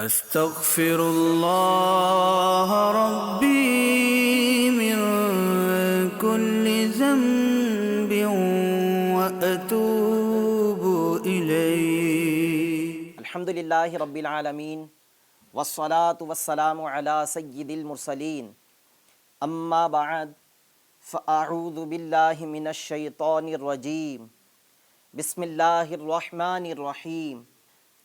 استغفر الله ربي من كل ذنب وأتوب إليه. الحمد للہ رب العالمین والصلاة والسلام علی سید المرسلین اما بعد فاعوذ باللہ من الشیطان الرجیم بسم اللہ الرحمن الرحیم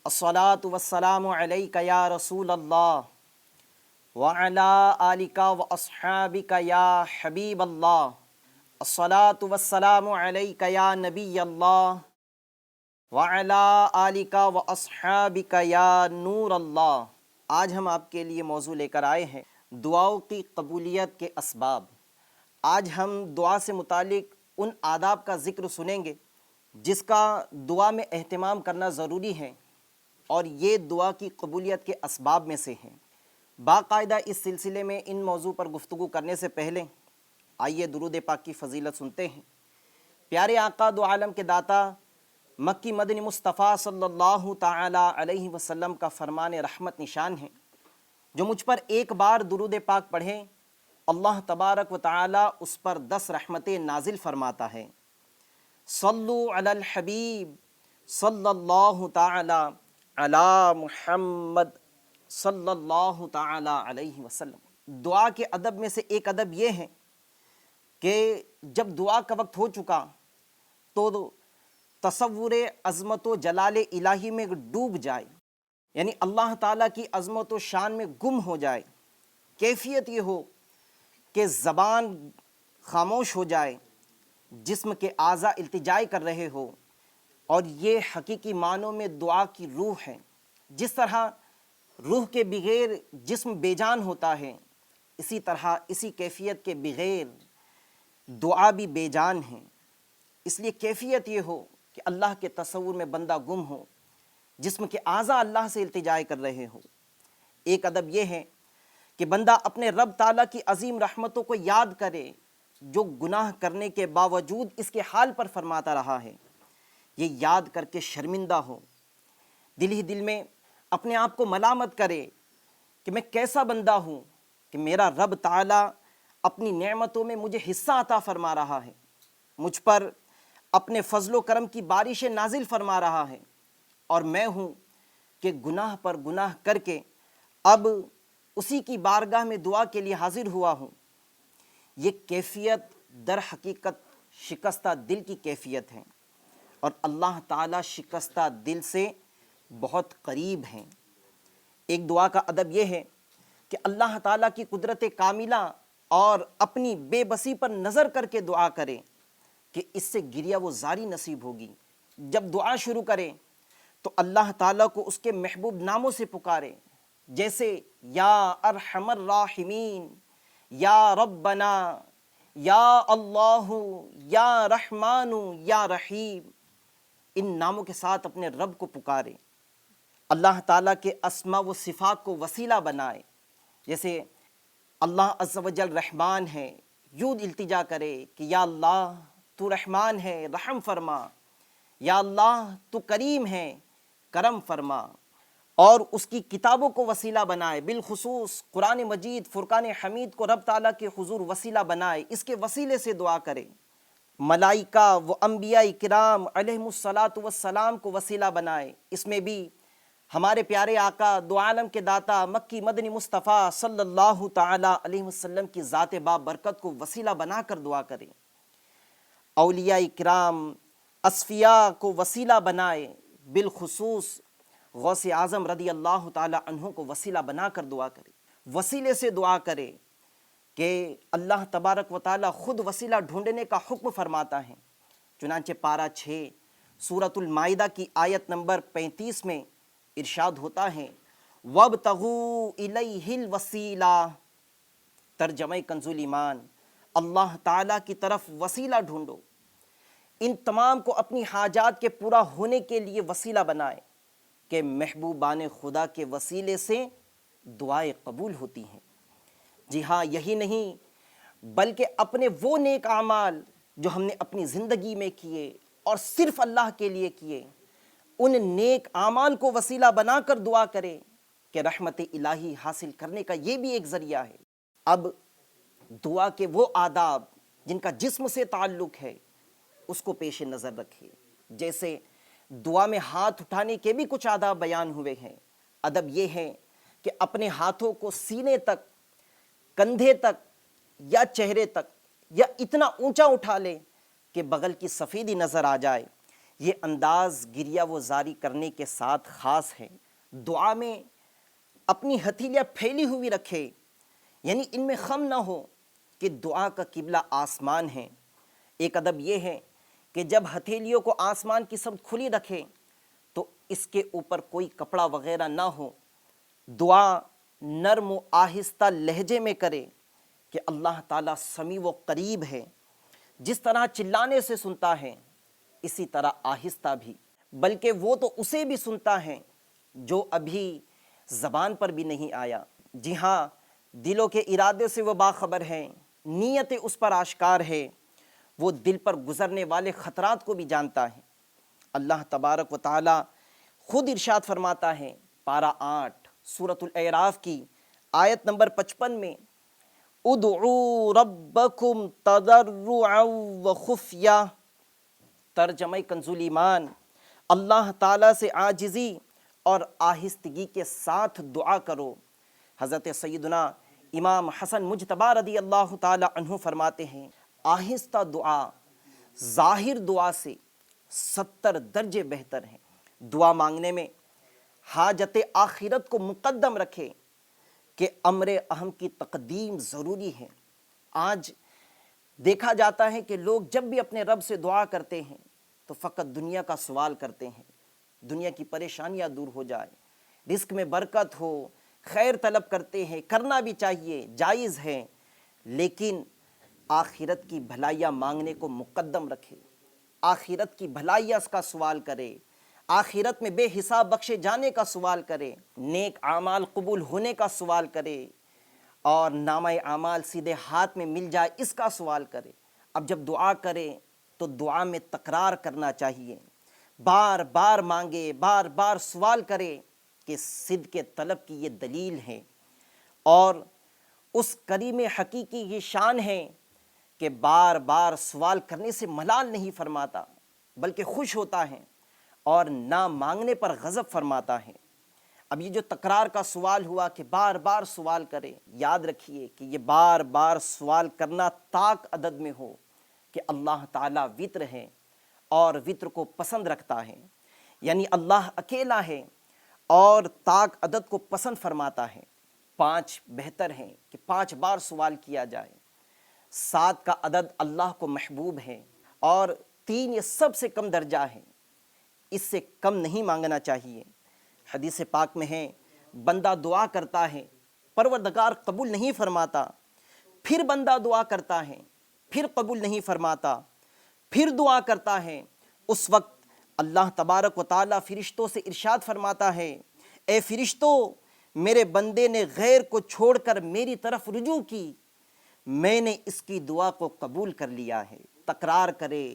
الصلاة والسلام علیک یا رسول اللہ وعلی آلک واصحابک یا حبیب اللہ الصلاة والسلام علیک یا نبی اللہ وَعَلَىٰ آلِكَ وَأَصْحَابِكَ يَا نور اللہ۔ آج ہم آپ کے لیے موضوع لے کر آئے ہیں دعاؤں کی قبولیت کے اسباب۔ آج ہم دعا سے متعلق ان آداب کا ذکر سنیں گے جس کا دعا میں اہتمام کرنا ضروری ہے، اور یہ دعا کی قبولیت کے اسباب میں سے ہیں۔ باقاعدہ اس سلسلے میں ان موضوع پر گفتگو کرنے سے پہلے آئیے درود پاک کی فضیلت سنتے ہیں۔ پیارے آقا دو عالم کے داتا مکی مدنی مصطفیٰ صلی اللہ تعالی علیہ وسلم کا فرمان رحمت نشان ہے، جو مجھ پر ایک بار درود پاک پڑھے اللہ تبارک و تعالی اس پر 10 رحمتیں نازل فرماتا ہے۔ صلو علی الحبیب صلی اللہ تعالی علی محمد صلی اللہ تعالی علیہ وسلم۔ دعا کے ادب میں سے ایک ادب یہ ہے کہ جب دعا کا وقت ہو چکا تو تصور عظمت و جلال الہی میں ڈوب جائے، یعنی اللہ تعالیٰ کی عظمت و شان میں گم ہو جائے۔ کیفیت یہ ہو کہ زبان خاموش ہو جائے، جسم کے اعضاء التجا کر رہے ہو، اور یہ حقیقی معنوں میں دعا کی روح ہے۔ جس طرح روح کے بغیر جسم بے جان ہوتا ہے، اسی طرح اسی کیفیت کے بغیر دعا بھی بے جان ہے۔ اس لیے کیفیت یہ ہو کہ اللہ کے تصور میں بندہ گم ہو، جسم کے اعضاء اللہ سے التجا کر رہے ہو۔ ایک ادب یہ ہے کہ بندہ اپنے رب تعالیٰ کی عظیم رحمتوں کو یاد کرے، جو گناہ کرنے کے باوجود اس کے حال پر فرماتا رہا ہے۔ یہ یاد کر کے شرمندہ ہو، دل ہی دل میں اپنے آپ کو ملامت کرے کہ میں کیسا بندہ ہوں کہ میرا رب تعالیٰ اپنی نعمتوں میں مجھے حصہ عطا فرما رہا ہے، مجھ پر اپنے فضل و کرم کی بارشیں نازل فرما رہا ہے، اور میں ہوں کہ گناہ پر گناہ کر کے اب اسی کی بارگاہ میں دعا کے لیے حاضر ہوا ہوں۔ یہ کیفیت در حقیقت شکستہ دل کی کیفیت ہے، اور اللہ تعالیٰ شکستہ دل سے بہت قریب ہیں۔ ایک دعا کا ادب یہ ہے کہ اللہ تعالیٰ کی قدرت کاملہ اور اپنی بے بسی پر نظر کر کے دعا کرے کہ اس سے گریہ و زاری نصیب ہوگی۔ جب دعا شروع کرے تو اللہ تعالیٰ کو اس کے محبوب ناموں سے پکارے، جیسے یا ارحم الراحمین، یا ربنا، یا اللہ، یا رحمان، یا رحیم۔ ان ناموں کے ساتھ اپنے رب کو پکارے، اللہ تعالیٰ کے اسماء و صفات کو وسیلہ بنائے۔ جیسے اللہ عز و جل رحمان ہے، یوں التجا کرے کہ یا اللہ تو رحمان ہے، رحم فرما، یا اللہ تو کریم ہے، کرم فرما۔ اور اس کی کتابوں کو وسیلہ بنائے، بالخصوص قرآن مجید فرقان حمید کو رب تعالیٰ کے حضور وسیلہ بنائے، اس کے وسیلے سے دعا کرے۔ ملائکہ و انبیاء کرام علیہم الصلاۃ والسلام کو وسیلہ بنائے، اس میں بھی ہمارے پیارے آقا دو عالم کے داتا مکی مدنی مصطفیٰ صلی اللہ تعالی علیہ وسلم کی ذات بابرکت کو وسیلہ بنا کر دعا کرے۔ اولیاء کرام اصفیاء کو وسیلہ بنائے، بالخصوص غوث اعظم رضی اللہ تعالی عنہ کو وسیلہ بنا کر دعا کرے۔ وسیلے سے دعا کرے کہ اللہ تبارک و تعالی خود وسیلہ ڈھونڈنے کا حکم فرماتا ہے۔ چنانچہ پارہ 6 سورۃ المائدہ کی آیت نمبر 35 میں ارشاد ہوتا ہے وَابْتَغُوا إِلَيْهِ الْوَسِيلَةَ۔ ترجمہ کنز ایمان، اللہ تعالیٰ کی طرف وسیلہ ڈھونڈو، ان تمام کو اپنی حاجات کے پورا ہونے کے لیے وسیلہ بنائے کہ محبوبان خدا کے وسیلے سے دعائیں قبول ہوتی ہیں۔ جی ہاں، یہی نہیں بلکہ اپنے وہ نیک اعمال جو ہم نے اپنی زندگی میں کیے اور صرف اللہ کے لیے کیے، ان نیک اعمال کو وسیلہ بنا کر دعا کرے کہ رحمت الہی حاصل کرنے کا یہ بھی ایک ذریعہ ہے۔ اب دعا کے وہ آداب جن کا جسم سے تعلق ہے اس کو پیش نظر رکھے۔ جیسے دعا میں ہاتھ اٹھانے کے بھی کچھ آداب بیان ہوئے ہیں۔ ادب یہ ہے کہ اپنے ہاتھوں کو سینے تک، کندھے تک یا چہرے تک یا اتنا اونچا اٹھا لے کہ بغل کی سفیدی نظر آ جائے۔ یہ انداز گریہ و زاری کرنے کے ساتھ خاص ہے۔ دعا میں اپنی ہتھیلیاں پھیلی ہوئی رکھے، یعنی ان میں خم نہ ہو کہ دعا کا قبلہ آسمان ہے۔ ایک ادب یہ ہے کہ جب ہتھیلیوں کو آسمان کی سمت کھلی رکھے تو اس کے اوپر کوئی کپڑا وغیرہ نہ ہو۔ دعا نرم و آہستہ لہجے میں کرے کہ اللہ تعالیٰ سمیع و قریب ہے۔ جس طرح چلانے سے سنتا ہے اسی طرح آہستہ بھی، بلکہ وہ تو اسے بھی سنتا ہے جو ابھی زبان پر بھی نہیں آیا۔ جی ہاں، دلوں کے ارادے سے وہ باخبر ہے، نیت اس پر آشکار ہے، وہ دل پر گزرنے والے خطرات کو بھی جانتا ہے۔ اللہ تبارک و تعالی خود ارشاد فرماتا ہے، پارہ 8 سورۃ الاعراف کی آیت نمبر 55 میں، ادعوا ربکم تضرعا وخفیہ۔ ترجمہ کنز ایمان، اللہ تعالیٰ سے عاجزی اور آہستگی کے ساتھ دعا کرو۔ حضرت سیدنا امام حسن مجتبی رضی اللہ تعالی عنہ فرماتے ہیں، آہستہ دعا ظاہر دعا سے 70 درجے بہتر ہے۔ دعا مانگنے میں حاجت آخرت کو مقدم رکھے کہ امر اہم کی تقدیم ضروری ہے۔ آج دیکھا جاتا ہے کہ لوگ جب بھی اپنے رب سے دعا کرتے ہیں تو فقط دنیا کا سوال کرتے ہیں، دنیا کی پریشانیاں دور ہو جائے، رزق میں برکت ہو، خیر طلب کرتے ہیں، کرنا بھی چاہیے، جائز ہے، لیکن آخرت کی بھلائیاں مانگنے کو مقدم رکھے، آخرت کی بھلائیاں کا سوال کرے، آخرت میں بے حساب بخشے جانے کا سوال کرے، نیک اعمال قبول ہونے کا سوال کرے اور نامہ اعمال سیدھے ہاتھ میں مل جائے اس کا سوال کرے۔ اب جب دعا کرے تو دعا میں تکرار کرنا چاہیے، بار بار مانگے، بار بار سوال کرے کہ صدق طلب کی یہ دلیل ہے، اور اس کریم حقیقی یہ شان ہے کہ بار بار سوال کرنے سے ملال نہیں فرماتا بلکہ خوش ہوتا ہے اور نہ مانگنے پر غضب فرماتا ہے۔ اب یہ جو تکرار کا سوال ہوا کہ بار بار سوال کرے، یاد رکھیے کہ یہ بار بار سوال کرنا طاق عدد میں ہو کہ اللہ تعالیٰ وطر ہے اور وطر کو پسند رکھتا ہے، یعنی اللہ اکیلا ہے اور طاق عدد کو پسند فرماتا ہے۔ 5 بہتر ہیں کہ 5 بار سوال کیا جائے۔ 7 کا عدد اللہ کو محبوب ہے اور 3 یہ سب سے کم درجہ ہے، اس سے کم نہیں مانگنا چاہیے۔ حدیث پاک میں ہے، بندہ دعا کرتا ہے، پروردگار قبول نہیں فرماتا، پھر بندہ دعا کرتا ہے، پھر قبول نہیں فرماتا، پھر دعا کرتا ہے، اس وقت اللہ تبارک و تعالیٰ فرشتوں سے ارشاد فرماتا ہے، اے فرشتوں، میرے بندے نے غیر کو چھوڑ کر میری طرف رجوع کی، میں نے اس کی دعا کو قبول کر لیا ہے۔ تکرار کرے،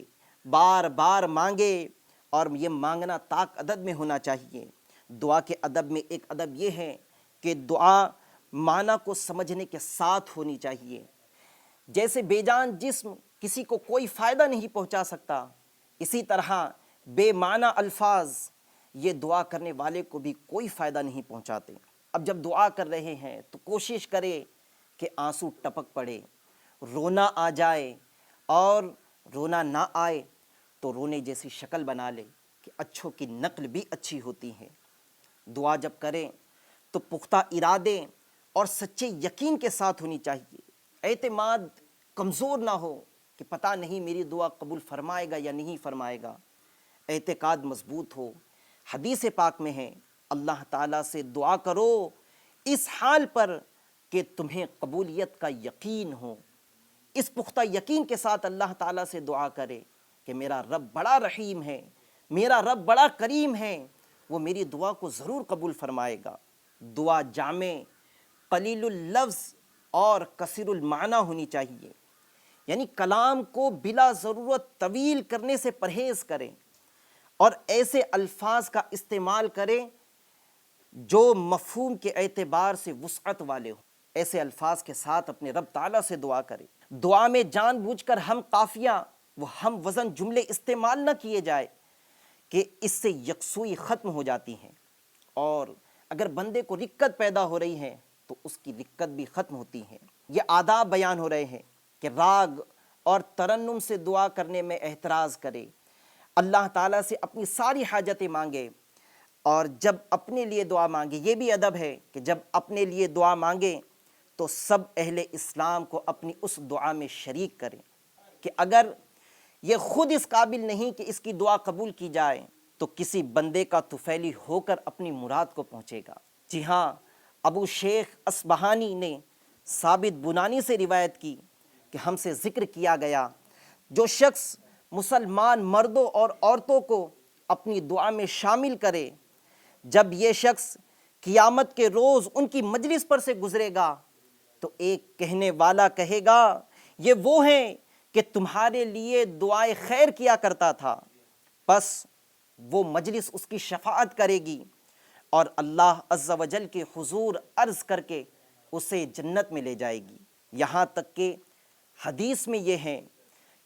بار بار مانگے، اور یہ مانگنا طاق عدد میں ہونا چاہیے۔ دعا کے ادب میں ایک ادب یہ ہے کہ دعا معنی کو سمجھنے کے ساتھ ہونی چاہیے۔ جیسے بے جان جسم کسی کو کوئی فائدہ نہیں پہنچا سکتا، اسی طرح بے معنی الفاظ یہ دعا کرنے والے کو بھی کوئی فائدہ نہیں پہنچاتے۔ اب جب دعا کر رہے ہیں تو کوشش کرے کہ آنسو ٹپک پڑے، رونا آ جائے، اور رونا نہ آئے تو رونے جیسی شکل بنا لے کہ اچھوں کی نقل بھی اچھی ہوتی ہے۔ دعا جب کریں تو پختہ ارادے اور سچے یقین کے ساتھ ہونی چاہیے۔ اعتماد کمزور نہ ہو کہ پتہ نہیں میری دعا قبول فرمائے گا یا نہیں فرمائے گا، اعتقاد مضبوط ہو۔ حدیث پاک میں ہے، اللہ تعالیٰ سے دعا کرو اس حال پر کہ تمہیں قبولیت کا یقین ہو۔ اس پختہ یقین کے ساتھ اللہ تعالیٰ سے دعا کرے کہ میرا رب بڑا رحیم ہے، میرا رب بڑا کریم ہے، وہ میری دعا کو ضرور قبول فرمائے گا۔ دعا جامع، قلیل اللفظ اور کثیر المعنی ہونی چاہیے، یعنی کلام کو بلا ضرورت طویل کرنے سے پرہیز کریں اور ایسے الفاظ کا استعمال کریں جو مفہوم کے اعتبار سے وسعت والے ہوں، ایسے الفاظ کے ساتھ اپنے رب تعالیٰ سے دعا کرے۔ دعا میں جان بوجھ کر ہم قافیہ وہ ہم وزن جملے استعمال نہ کیے جائے کہ اس سے یکسوئی ختم ہو جاتی ہیں، اور اگر بندے کو رکت پیدا ہو رہی ہے تو اس کی رکت بھی ختم ہوتی ہے۔ یہ آداب بیان ہو رہے ہیں کہ راگ اور ترنم سے دعا کرنے میں احتراز کرے، اللہ تعالیٰ سے اپنی ساری حاجتیں مانگے، اور جب اپنے لیے دعا مانگے یہ بھی ادب ہے کہ جب اپنے لیے دعا مانگے تو سب اہل اسلام کو اپنی اس دعا میں شریک کریں، کہ اگر یہ خود اس قابل نہیں کہ اس کی دعا قبول کی جائے تو کسی بندے کا طفیلی ہو کر اپنی مراد کو پہنچے گا۔ جی ہاں، ابو شیخ اصبہانی نے ثابت بنانی سے روایت کی کہ ہم سے ذکر کیا گیا، جو شخص مسلمان مردوں اور عورتوں کو اپنی دعا میں شامل کرے، جب یہ شخص قیامت کے روز ان کی مجلس پر سے گزرے گا تو ایک کہنے والا کہے گا، یہ وہ ہیں کہ تمہارے لیے دعائے خیر کیا کرتا تھا، پس وہ مجلس اس کی شفاعت کرے گی اور اللہ عز و جل کے حضور عرض کر کے اسے جنت میں لے جائے گی۔ یہاں تک کہ حدیث میں یہ ہے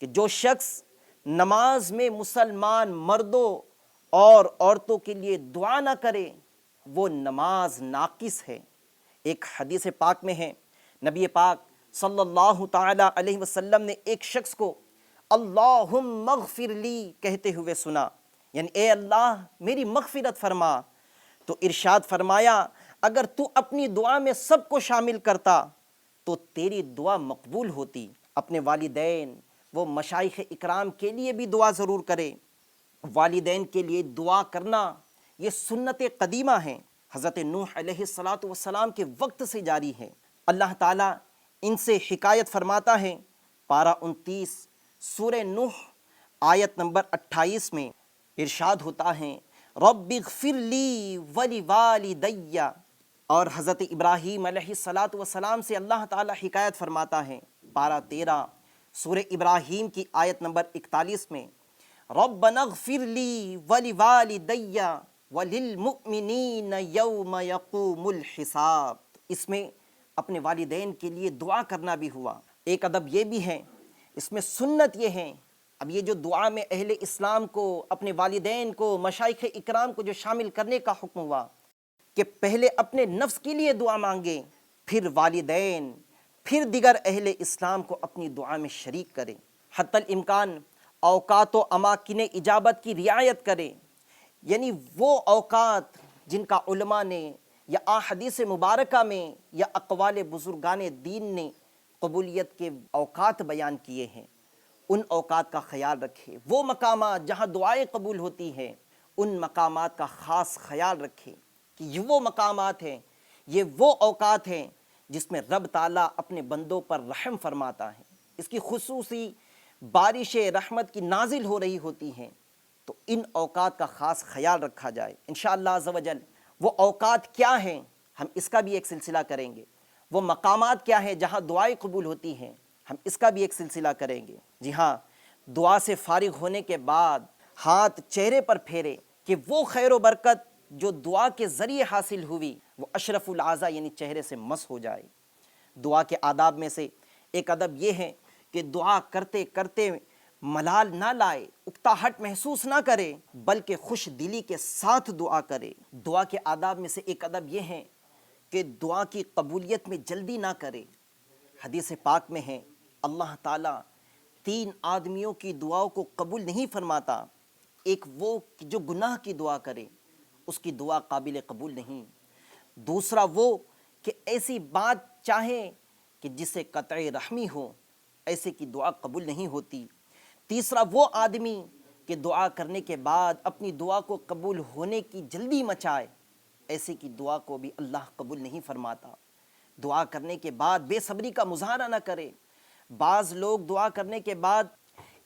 کہ جو شخص نماز میں مسلمان مردوں اور عورتوں کے لیے دعا نہ کرے وہ نماز ناقص ہے۔ ایک حدیث پاک میں ہے، نبی پاک صلی اللہ تعالی علیہ وسلم نے ایک شخص کو اللہم اغفر لی کہتے ہوئے سنا، یعنی اے اللہ میری مغفرت فرما، تو ارشاد فرمایا اگر تو اپنی دعا میں سب کو شامل کرتا تو تیری دعا مقبول ہوتی۔ اپنے والدین وہ مشائخ اکرام کے لیے بھی دعا ضرور کرے۔ والدین کے لیے دعا کرنا یہ سنت قدیمہ ہیں، حضرت نوح علیہ السلام کے وقت سے جاری ہے۔ اللہ تعالیٰ ان سے حکایت فرماتا ہے، پارہ 29 سورہ نوح آیت نمبر 28 میں ارشاد ہوتا ہے، رب اغفر لی ولوالدی، اور حضرت ابراہیم علیہ السلام سے اللہ تعالیٰ حکایت فرماتا ہے، پارہ 13 سورہ ابراہیم کی آیت نمبر 41 میں، ربنا اغفر لی ولوالدی وللمؤمنین یوم یقوم الحساب۔ اس میں اپنے والدین کے لیے دعا کرنا بھی ہوا۔ ایک ادب یہ بھی ہے، اس میں سنت یہ ہے، اب یہ جو دعا میں اہل اسلام کو، اپنے والدین کو، مشائخ اکرام کو جو شامل کرنے کا حکم ہوا کہ پہلے اپنے نفس کے لیے دعا مانگے، پھر والدین، پھر دیگر اہل اسلام کو اپنی دعا میں شریک کرے، حتی الامکان اوقات و اماکن اجابت کی رعایت کرے، یعنی وہ اوقات جن کا علماء نے یا احادیث مبارکہ میں یا اقوال بزرگان دین نے قبولیت کے اوقات بیان کیے ہیں، ان اوقات کا خیال رکھے۔ وہ مقامات جہاں دعائیں قبول ہوتی ہیں ان مقامات کا خاص خیال رکھے کہ یہ وہ مقامات ہیں، یہ وہ اوقات ہیں جس میں رب تعالیٰ اپنے بندوں پر رحم فرماتا ہے، اس کی خصوصی بارش رحمت کی نازل ہو رہی ہوتی ہیں، تو ان اوقات کا خاص خیال رکھا جائے۔ انشاءاللہ عز و جل وہ اوقات کیا ہیں ہم اس کا بھی ایک سلسلہ کریں گے، وہ مقامات کیا ہیں جہاں دعائیں قبول ہوتی ہیں ہم اس کا بھی ایک سلسلہ کریں گے۔ جی ہاں، دعا سے فارغ ہونے کے بعد ہاتھ چہرے پر پھیرے کہ وہ خیر و برکت جو دعا کے ذریعے حاصل ہوئی وہ اشرف الاعضاء یعنی چہرے سے مس ہو جائے۔ دعا کے آداب میں سے ایک ادب یہ ہے کہ دعا کرتے کرتے ملال نہ لائے، اکتاہٹ محسوس نہ کرے، بلکہ خوش دلی کے ساتھ دعا کرے۔ دعا کے آداب میں سے ایک ادب یہ ہے کہ دعا کی قبولیت میں جلدی نہ کرے۔ حدیث پاک میں ہے اللہ تعالیٰ 3 آدمیوں کی دعاؤں کو قبول نہیں فرماتا، ایک وہ جو گناہ کی دعا کرے اس کی دعا قابل قبول نہیں، دوسرا وہ کہ ایسی بات چاہے کہ جسے قطع رحمی ہو، ایسے کی دعا قبول نہیں ہوتی، تیسرا وہ آدمی کہ دعا کرنے کے بعد اپنی دعا کو قبول ہونے کی جلدی مچائے، ایسے کی دعا کو بھی اللہ قبول نہیں فرماتا۔ دعا کرنے کے بعد بے صبری کا مظاہرہ نہ کرے۔ بعض لوگ دعا کرنے کے بعد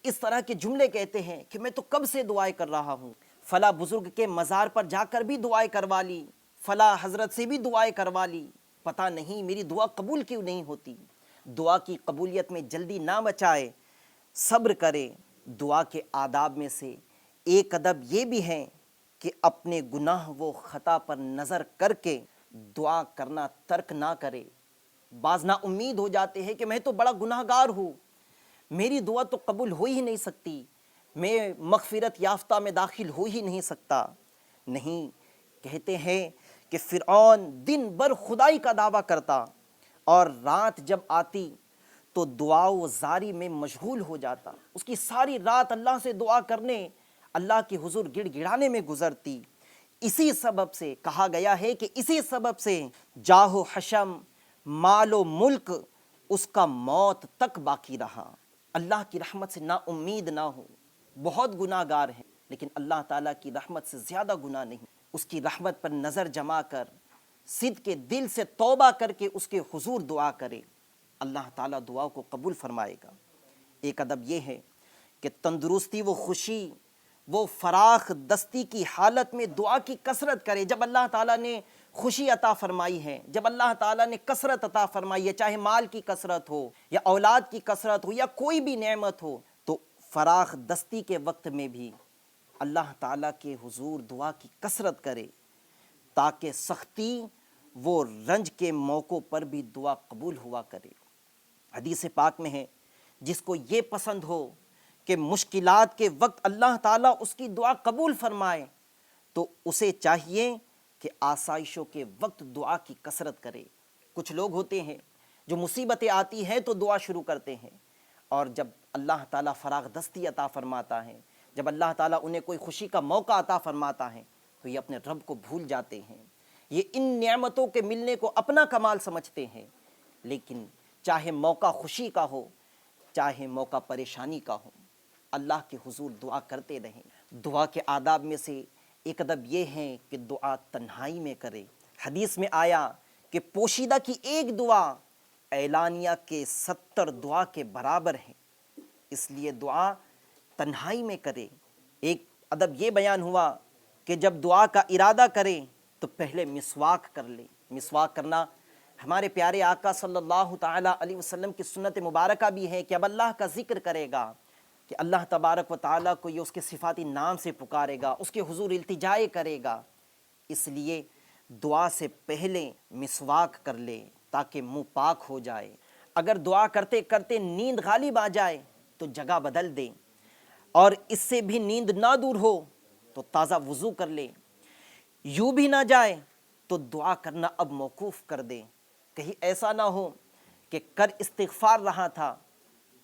اس طرح کے جملے کہتے ہیں کہ میں تو کب سے دعائیں کر رہا ہوں، فلاں بزرگ کے مزار پر جا کر بھی دعائیں کروا لی، فلاں حضرت سے بھی دعائیں کروا لی، پتہ نہیں میری دعا قبول کیوں نہیں ہوتی۔ دعا کی قبولیت میں جلدی نہ مچائے، صبر کرے۔ دعا کے آداب میں سے ایک ادب یہ بھی ہے کہ اپنے گناہ و خطا پر نظر کر کے دعا کرنا ترک نہ کرے۔ بعض نا امید ہو جاتے ہیں کہ میں تو بڑا گناہ گار ہوں، میری دعا تو قبول ہو ہی نہیں سکتی، میں مغفرت یافتہ میں داخل ہو ہی نہیں سکتا۔ نہیں، کہتے ہیں کہ فرعون دن بھر خدائی کا دعویٰ کرتا اور رات جب آتی تو دعا و زاری میں مشغول ہو جاتا، اس کی ساری رات اللہ سے دعا کرنے، اللہ کے حضور گڑ گڑانے میں گزرتی۔ اسی سبب سے کہا گیا ہے کہ اسی سبب سے جاہ و حشم، مال و ملک اس کا موت تک باقی رہا۔ اللہ کی رحمت سے نا امید نہ ہو۔ بہت گناہ گار ہیں لیکن اللہ تعالیٰ کی رحمت سے زیادہ گناہ نہیں۔ اس کی رحمت پر نظر جما کر صدق کے دل سے توبہ کر کے اس کے حضور دعا کرے، اللہ تعالیٰ دعا کو قبول فرمائے گا۔ ایک ادب یہ ہے کہ تندرستی و خوشی وہ فراخ دستی کی حالت میں دعا کی کثرت کرے۔ جب اللہ تعالیٰ نے خوشی عطا فرمائی ہے، جب اللہ تعالیٰ نے کثرت عطا فرمائی ہے، چاہے مال کی کثرت ہو یا اولاد کی کثرت ہو یا کوئی بھی نعمت ہو، تو فراخ دستی کے وقت میں بھی اللہ تعالیٰ کے حضور دعا کی کثرت کرے تاکہ سختی وہ رنج کے موقعوں پر بھی دعا قبول ہوا کرے۔ حدیث پاک میں ہے جس کو یہ پسند ہو کہ مشکلات کے وقت اللہ تعالیٰ اس کی دعا قبول فرمائے تو اسے چاہیے کہ آسائشوں کے وقت دعا کی کثرت کرے۔ کچھ لوگ ہوتے ہیں جو مصیبتیں آتی ہیں تو دعا شروع کرتے ہیں، اور جب اللہ تعالیٰ فراغ دستی عطا فرماتا ہے، جب اللہ تعالیٰ انہیں کوئی خوشی کا موقع عطا فرماتا ہے تو یہ اپنے رب کو بھول جاتے ہیں، یہ ان نعمتوں کے ملنے کو اپنا کمال سمجھتے ہیں۔ لیکن چاہے موقع خوشی کا ہو، چاہے موقع پریشانی کا ہو، اللہ کے حضور دعا کرتے رہیں۔ دعا کے آداب میں سے ایک ادب یہ ہے کہ دعا تنہائی میں کرے۔ حدیث میں آیا کہ پوشیدہ کی ایک دعا اعلانیہ کے 70 دعا کے برابر ہے، اس لیے دعا تنہائی میں کرے۔ ایک ادب یہ بیان ہوا کہ جب دعا کا ارادہ کرے تو پہلے مسواک کر لے۔ مسواک کرنا ہمارے پیارے آقا صلی اللہ تعالیٰ علیہ وسلم کی سنت مبارکہ بھی ہے کہ اب اللہ کا ذکر کرے گا، کہ اللہ تبارک و تعالیٰ کو یہ اس کے صفاتی نام سے پکارے گا، اس کے حضور التجائے کرے گا، اس لیے دعا سے پہلے مسواک کر لے تاکہ منہ پاک ہو جائے۔ اگر دعا کرتے کرتے نیند غالب آ جائے تو جگہ بدل دے، اور اس سے بھی نیند نہ دور ہو تو تازہ وضو کر لے۔ یوں بھی نہ جائے تو دعا کرنا اب موقوف کر دے، کہیں ایسا نہ ہو کہ کر استغفار رہا تھا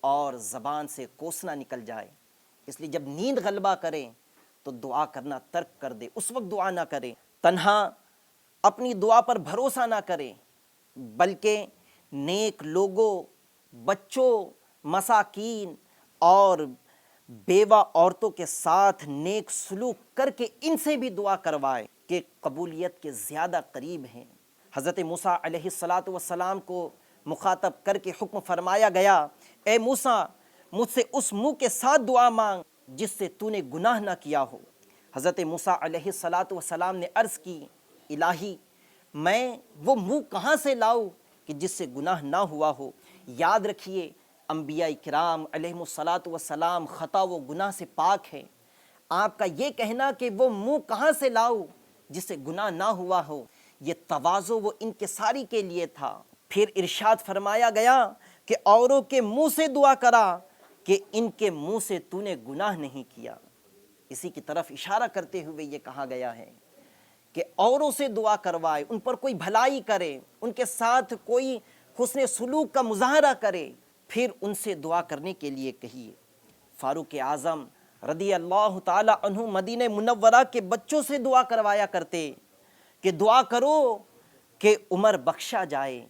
اور زبان سے کوسنا نکل جائے۔ اس لیے جب نیند غلبہ کرے تو دعا کرنا ترک کر دے، اس وقت دعا نہ کرے۔ تنہا اپنی دعا پر بھروسہ نہ کرے بلکہ نیک لوگوں، بچوں، مساکین اور بیوہ عورتوں کے ساتھ نیک سلوک کر کے ان سے بھی دعا کروائے کہ قبولیت کے زیادہ قریب ہیں۔ حضرت موسیٰ علیہ السلام کو مخاطب کر کے حکم فرمایا گیا، اے موسیٰ مجھ سے اس منہ کے ساتھ دعا مانگ جس سے تو نے گناہ نہ کیا ہو۔ حضرت موسیٰ علیہ السلام نے عرض کی، الہی میں وہ منہ کہاں سے لاؤں کہ جس سے گناہ نہ ہوا ہو۔ یاد رکھیے انبیاء کرام علیہم السلام خطا و گناہ سے پاک ہیں۔ آپ کا یہ کہنا کہ وہ منہ کہاں سے لاؤں جس سے گناہ نہ ہوا ہو، یہ تواضع و انکساری کے لیے تھا۔ پھر ارشاد فرمایا گیا کہ اوروں کے منہ سے دعا کرا کہ ان کے منہ سے تو نے گناہ نہیں کیا۔ اسی کی طرف اشارہ کرتے ہوئے یہ کہا گیا ہے کہ اوروں سے دعا کروائے، ان پر کوئی بھلائی کرے، ان کے ساتھ کوئی حسن سلوک کا مظاہرہ کرے، پھر ان سے دعا کرنے کے لیے کہیے۔ فاروق اعظم رضی اللہ تعالی عنہ مدینہ منورہ کے بچوں سے دعا کروایا کرتے کہ دعا کرو کہ عمر بخشا جائے۔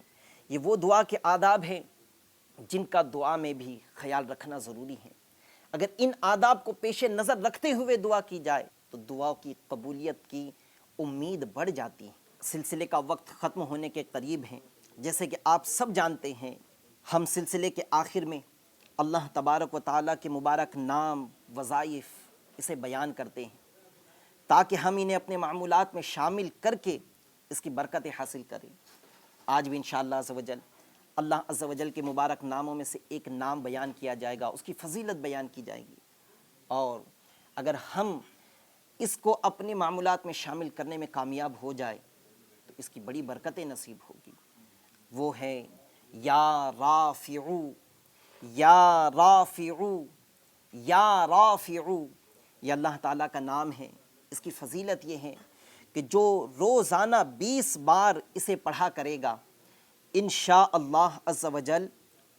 یہ وہ دعا کے آداب ہیں جن کا دعا میں بھی خیال رکھنا ضروری ہے۔ اگر ان آداب کو پیش نظر رکھتے ہوئے دعا کی جائے تو دعا کی قبولیت کی امید بڑھ جاتی ہے۔ سلسلے کا وقت ختم ہونے کے قریب ہے۔ جیسے کہ آپ سب جانتے ہیں، ہم سلسلے کے آخر میں اللہ تبارک و تعالیٰ کے مبارک نام، وظائف اسے بیان کرتے ہیں تاکہ ہم انہیں اپنے معمولات میں شامل کر کے اس کی برکتیں حاصل کریں۔ آج بھی انشاءاللہ عز و جل اللہ عز و جل کے مبارک ناموں میں سے ایک نام بیان کیا جائے گا، اس کی فضیلت بیان کی جائے گی، اور اگر ہم اس کو اپنے معمولات میں شامل کرنے میں کامیاب ہو جائے تو اس کی بڑی برکتیں نصیب ہوگی۔ وہ ہے یا رافعو، یا رافعو، یا رافعو، یہ اللہ تعالیٰ کا نام ہے۔ اس کی فضیلت یہ ہے کہ جو روزانہ 20 بار اسے پڑھا کرے گا انشاءاللہ عز و جل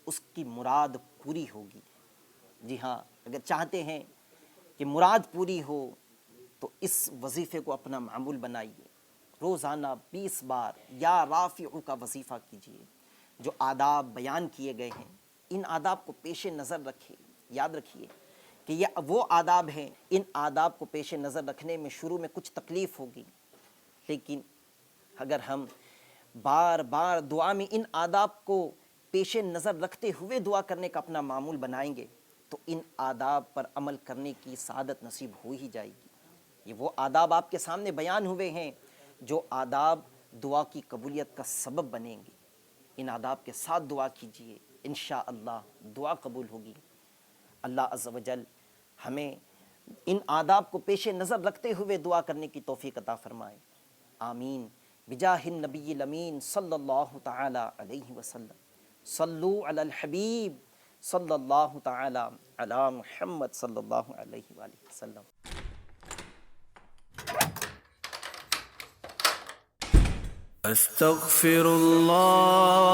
اس کی مراد پوری ہوگی۔ جی ہاں، اگر چاہتے ہیں کہ مراد پوری ہو تو اس وظیفے کو اپنا معمول بنائیے، روزانہ 20 بار یا رافعو کا وظیفہ کیجیے۔ جو آداب بیان کیے گئے ہیں ان آداب کو پیش نظر رکھیے، یاد رکھیے کہ یہ وہ آداب ہیں، ان آداب کو پیش نظر رکھنے میں شروع میں کچھ تکلیف ہوگی، لیکن اگر ہم بار بار دعا میں ان آداب کو پیش نظر رکھتے ہوئے دعا کرنے کا اپنا معمول بنائیں گے تو ان آداب پر عمل کرنے کی سعادت نصیب ہو ہی جائے گی۔ یہ وہ آداب آپ کے سامنے بیان ہوئے ہیں جو آداب دعا کی قبولیت کا سبب بنیں گے۔ ان آداب کے ساتھ دعا کیجئے، انشاءاللہ دعا قبول ہوگی۔ اللہ عز و جل ہمیں ان آداب کو پیش نظر رکھتے ہوئے دعا کرنے کی توفیق عطا فرمائے، آمین بجاہ النبی الامین صلی اللہ تعالی علیہ وسلم۔ صلو علی الحبیب صلی اللہ تعالی علی محمد صلی اللہ علیہ وآلہ وسلم۔ أستغفر الله